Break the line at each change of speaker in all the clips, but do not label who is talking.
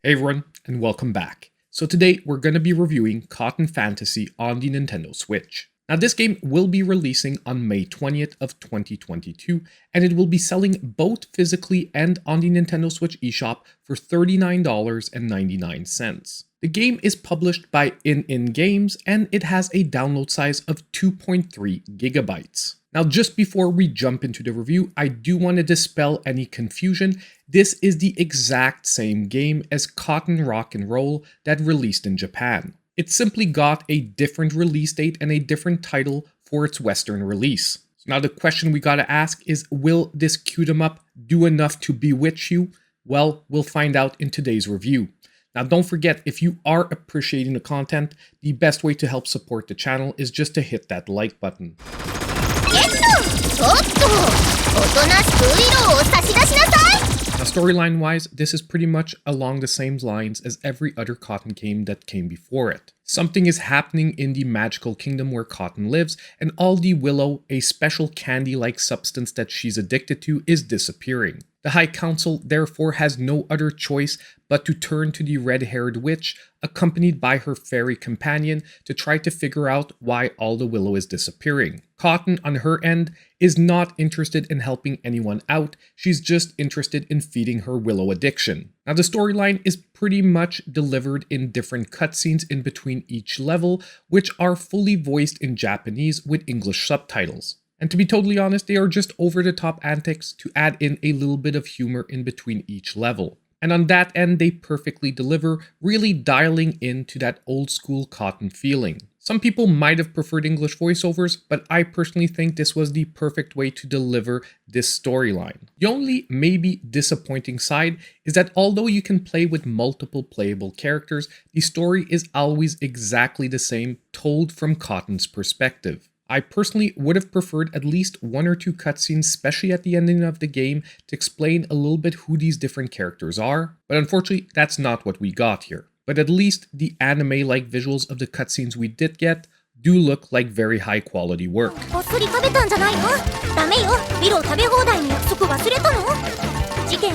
Hey everyone, and welcome back. So today we're going to be reviewing Cotton Fantasy on the Nintendo Switch. Now this game will be releasing on May 20th of 2022, and it will be selling both physically and on the Nintendo Switch eShop for $39.99. The game is published by In Games, and it has a download size of 2.3 gigabytes. Now, just before we jump into the review, I do want to dispel any confusion. This is the exact same game as Cotton Rock and Roll that released in Japan. It simply got a different release date and a different title for its Western release. So now the question we gotta ask is, will this cute 'em up do enough to bewitch you? Well, we'll find out in today's review. Now don't forget, if you are appreciating the content, the best way to help support the channel is just to hit that like button. Now storyline-wise, this is pretty much along the same lines as every other Cotton game that came before it. Something is happening in the magical kingdom where Cotton lives, and all the Willow, a special candy-like substance that she's addicted to, is disappearing. The High Council therefore has no other choice but to turn to the red-haired witch, accompanied by her fairy companion, to try to figure out why all the Willow is disappearing. Cotton, on her end, is not interested in helping anyone out, she's just interested in feeding her Willow addiction. Now the storyline is pretty much delivered in different cutscenes in between each level, which are fully voiced in Japanese with English subtitles. And to be totally honest, they are just over-the-top antics to add in a little bit of humor in between each level. And on that end, they perfectly deliver, really dialing into that old-school Cotton feeling. Some people might have preferred English voiceovers, but I personally think this was the perfect way to deliver this storyline. The only maybe disappointing side is that although you can play with multiple playable characters, the story is always exactly the same, told from Cotton's perspective. I personally would have preferred at least one or two cutscenes, especially at the ending of the game, to explain a little bit who these different characters are, but unfortunately that's not what we got here. But at least the anime-like visuals of the cutscenes we did get do look like very high quality work.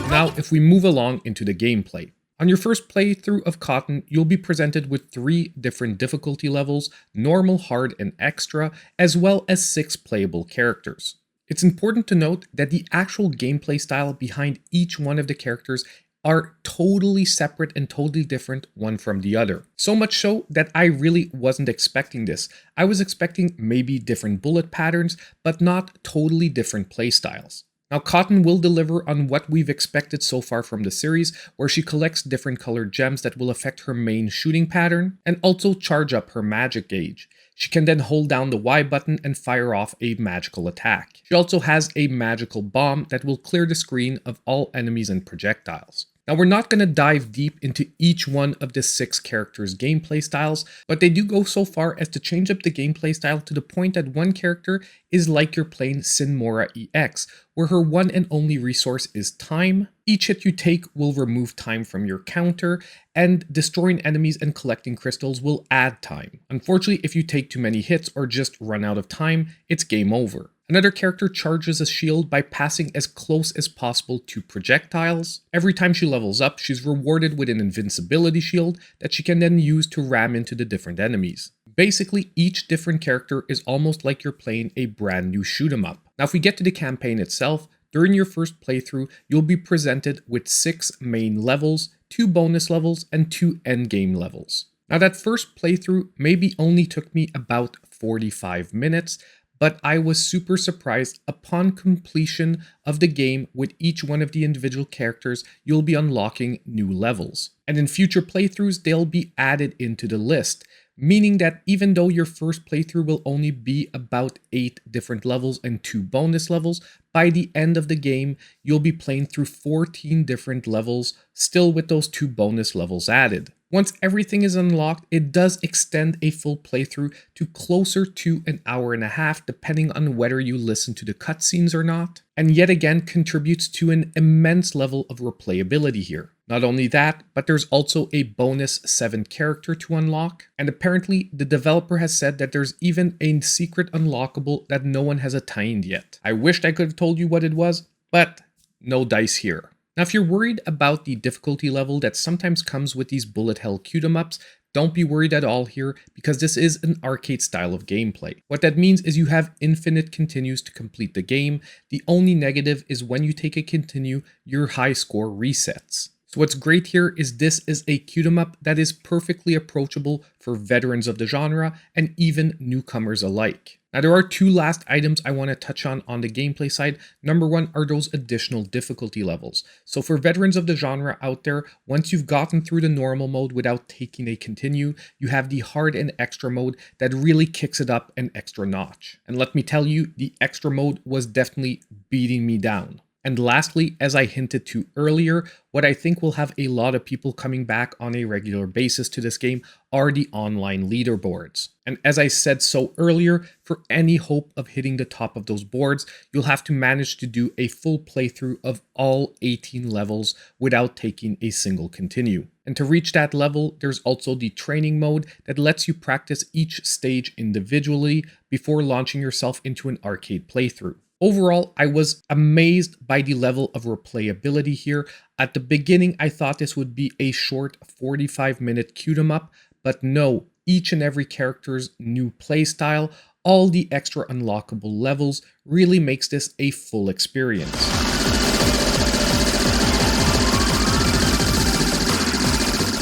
Now, if we move along into the gameplay. On your first playthrough of Cotton, you'll be presented with 3 different difficulty levels, normal, hard, and extra, as well as 6 playable characters. It's important to note that the actual gameplay style behind each one of the characters are totally separate and totally different one from the other. So much so that I really wasn't expecting this. I was expecting maybe different bullet patterns, but not totally different playstyles. Now, Cotton will deliver on what we've expected so far from the series, where she collects different colored gems that will affect her main shooting pattern, and also charge up her magic gauge. She can then hold down the Y button and fire off a magical attack. She also has a magical bomb that will clear the screen of all enemies and projectiles. Now, we're not going to dive deep into each one of the 6 characters' gameplay styles, but they do go so far as to change up the gameplay style to the point that one character is like you're playing Sinmora EX, where her one and only resource is time. Each hit you take will remove time from your counter, and destroying enemies and collecting crystals will add time. Unfortunately, if you take too many hits or just run out of time, it's game over. Another character charges a shield by passing as close as possible to projectiles. Every time she levels up, she's rewarded with an invincibility shield that she can then use to ram into the different enemies. Basically, each different character is almost like you're playing a brand new shoot 'em up. Now, if we get to the campaign itself, during your first playthrough, you'll be presented with 6 main levels, 2 bonus levels, and 2 endgame levels. Now, that first playthrough maybe only took me about 45 minutes, but I was super surprised upon completion of the game. With each one of the individual characters, you'll be unlocking new levels. And in future playthroughs, they'll be added into the list, meaning that even though your first playthrough will only be about 8 different levels and 2 bonus levels, by the end of the game, you'll be playing through 14 different levels, still with those 2 bonus levels added. Once everything is unlocked, it does extend a full playthrough to closer to an hour and a half, depending on whether you listen to the cutscenes or not, and yet again contributes to an immense level of replayability here. Not only that, but there's also a bonus 7th character to unlock, and apparently the developer has said that there's even a secret unlockable that no one has attained yet. I wished I could have told you what it was, but no dice here. Now, if you're worried about the difficulty level that sometimes comes with these bullet hell cute-em-ups, don't be worried at all here, because this is an arcade style of gameplay. What that means is you have infinite continues to complete the game. The only negative is when you take a continue, your high score resets. So what's great here is this is a cute-em-up that is perfectly approachable for veterans of the genre and even newcomers alike. Now, there are two last items I want to touch on the gameplay side. Number one are those additional difficulty levels. So for veterans of the genre out there, once you've gotten through the normal mode without taking a continue, you have the hard and extra mode that really kicks it up an extra notch. And let me tell you, the extra mode was definitely beating me down. And lastly, as I hinted to earlier, what I think will have a lot of people coming back on a regular basis to this game are the online leaderboards. And as I said so earlier, for any hope of hitting the top of those boards, you'll have to manage to do a full playthrough of all 18 levels without taking a single continue. And to reach that level, there's also the training mode that lets you practice each stage individually before launching yourself into an arcade playthrough. Overall, I was amazed by the level of replayability here. At the beginning, I thought this would be a short 45-minute cute-em-up, but no, each and every character's new playstyle, all the extra unlockable levels, really makes this a full experience.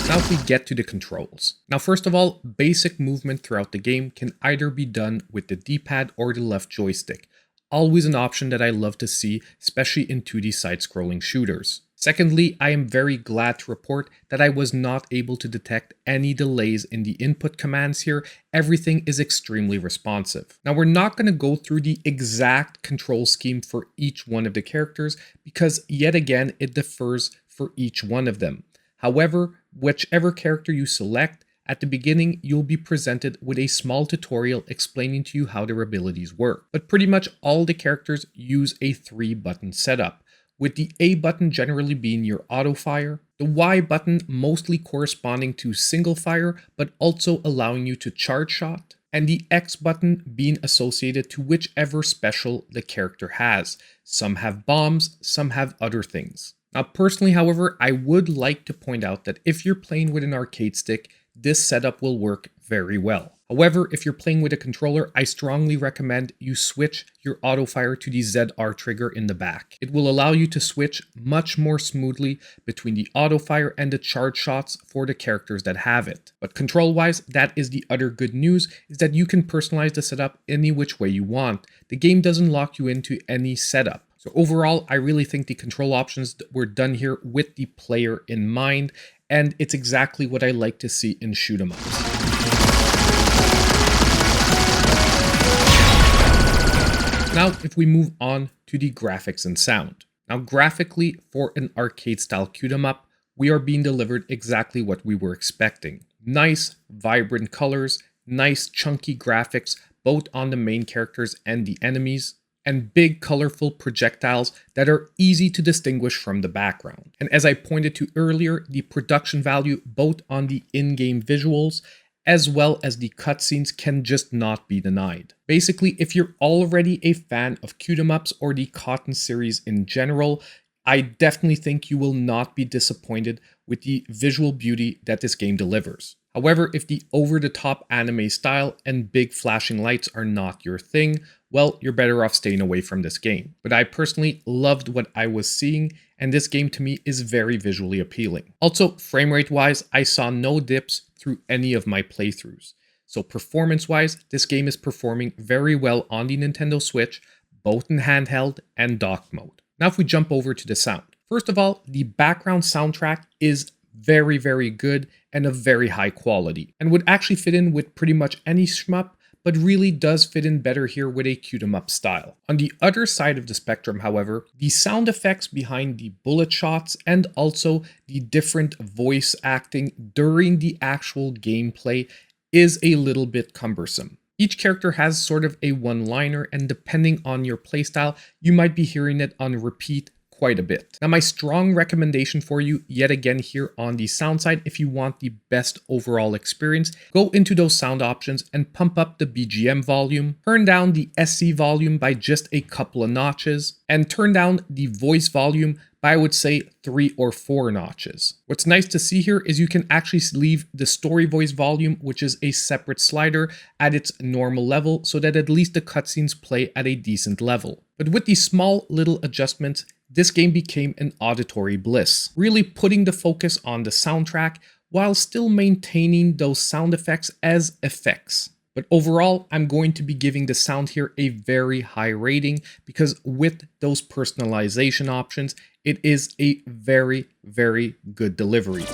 Now if we get to the controls. Now first of all, basic movement throughout the game can either be done with the D-pad or the left joystick. Always an option that I love to see, especially in 2D side-scrolling shooters. Secondly, I am very glad to report that I was not able to detect any delays in the input commands here. Everything is extremely responsive. Now we're not going to go through the exact control scheme for each one of the characters because yet again it differs for each one of them. However, whichever character you select, at the beginning, you'll be presented with a small tutorial explaining to you how their abilities work. But pretty much all the characters use a 3-button setup, with the A button generally being your auto fire, the Y button mostly corresponding to single fire, but also allowing you to charge shot, and the X button being associated to whichever special the character has. Some have bombs, some have other things. Now personally, however, I would like to point out that if you're playing with an arcade stick, this setup will work very well. However, if you're playing with a controller, I strongly recommend you switch your auto fire to the ZR trigger in the back. It will allow you to switch much more smoothly between the auto fire and the charge shots for the characters that have it. But control-wise, that is the other good news, is that you can personalize the setup any which way you want. The game doesn't lock you into any setup. So overall, I really think the control options were done here with the player in mind, and it's exactly what I like to see in shoot-em-ups. Now, if we move on to the graphics and sound. Now, graphically, for an arcade-style cute-em-up, we are being delivered exactly what we were expecting. Nice, vibrant colors, nice, chunky graphics, both on the main characters and the enemies, and big colorful projectiles that are easy to distinguish from the background. And as I pointed to earlier, the production value both on the in-game visuals as well as the cutscenes can just not be denied. Basically, if you're already a fan of cute-em-ups or the Cotton series in general, I definitely think you will not be disappointed with the visual beauty that this game delivers. However, if the over-the-top anime style and big flashing lights are not your thing, well, you're better off staying away from this game. But I personally loved what I was seeing, and this game to me is very visually appealing. Also, frame rate wise, I saw no dips through any of my playthroughs. So performance wise, this game is performing very well on the Nintendo Switch, both in handheld and docked mode. Now if we jump over to the sound. First of all, the background soundtrack is very, very good and of very high quality, and would actually fit in with pretty much any shmup, but really does fit in better here with a cute-em-up style. On the other side of the spectrum, however, the sound effects behind the bullet shots and also the different voice acting during the actual gameplay is a little bit cumbersome. Each character has sort of a one-liner, and depending on your playstyle, you might be hearing it on repeat quite a bit. Now, my strong recommendation for you, yet again here on the sound side, if you want the best overall experience, go into those sound options and pump up the BGM volume, turn down the SC volume by just a couple of notches, and turn down the voice volume by, I would say, 3 or 4 notches. What's nice to see here is you can actually leave the story voice volume, which is a separate slider, at its normal level so that at least the cutscenes play at a decent level. But with these small little adjustments, this game became an auditory bliss, really putting the focus on the soundtrack while still maintaining those sound effects as effects. But overall, I'm going to be giving the sound here a very high rating because with those personalization options, it is a very, very good delivery.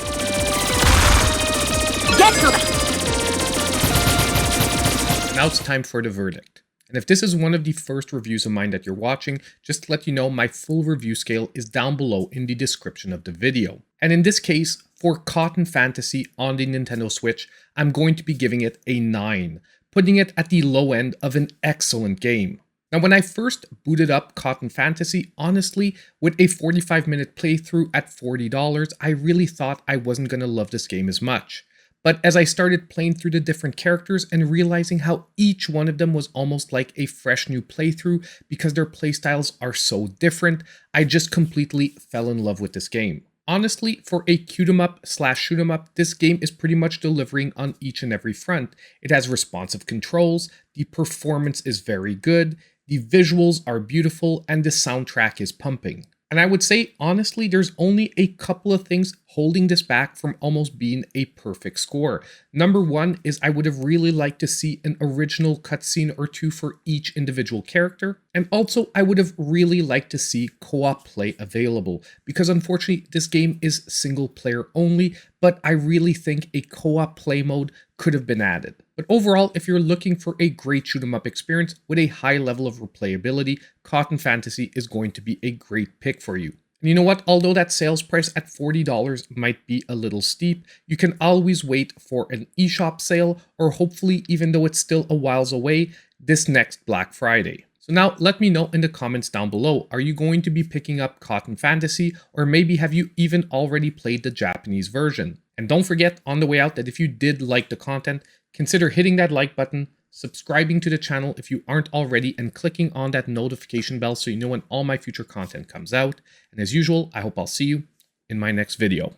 Now it's time for the verdict. And if this is one of the first reviews of mine that you're watching, just to let you know, my full review scale is down below in the description of the video. And in this case, for Cotton Fantasy on the Nintendo Switch, I'm going to be giving it a 9, putting it at the low end of an excellent game. Now, when I first booted up Cotton Fantasy, honestly, with a 45-minute playthrough at $40, I really thought I wasn't going to love this game as much. But as I started playing through the different characters and realizing how each one of them was almost like a fresh new playthrough because their playstyles are so different, I just completely fell in love with this game. Honestly, for a cute-em-up/shoot-em-up, this game is pretty much delivering on each and every front. It has responsive controls, the performance is very good, the visuals are beautiful, and the soundtrack is pumping. And I would say, honestly, there's only a couple of things holding this back from almost being a perfect score. Number one is I would have really liked to see an original cutscene or two for each individual character. And also, I would have really liked to see co-op play available, because unfortunately, this game is single player only, but I really think a co-op play mode could have been added. But overall, if you're looking for a great shoot-'em-up experience with a high level of replayability, Cotton Fantasy is going to be a great pick for you. And you know what? Although that sales price at $40 might be a little steep, you can always wait for an eShop sale, or hopefully, even though it's still a whiles away, this next Black Friday. So now let me know in the comments down below, are you going to be picking up Cotton Fantasy, or maybe have you even already played the Japanese version? And don't forget on the way out that if you did like the content, consider hitting that like button, subscribing to the channel if you aren't already, and clicking on that notification bell so you know when all my future content comes out. And as usual, I hope I'll see you in my next video.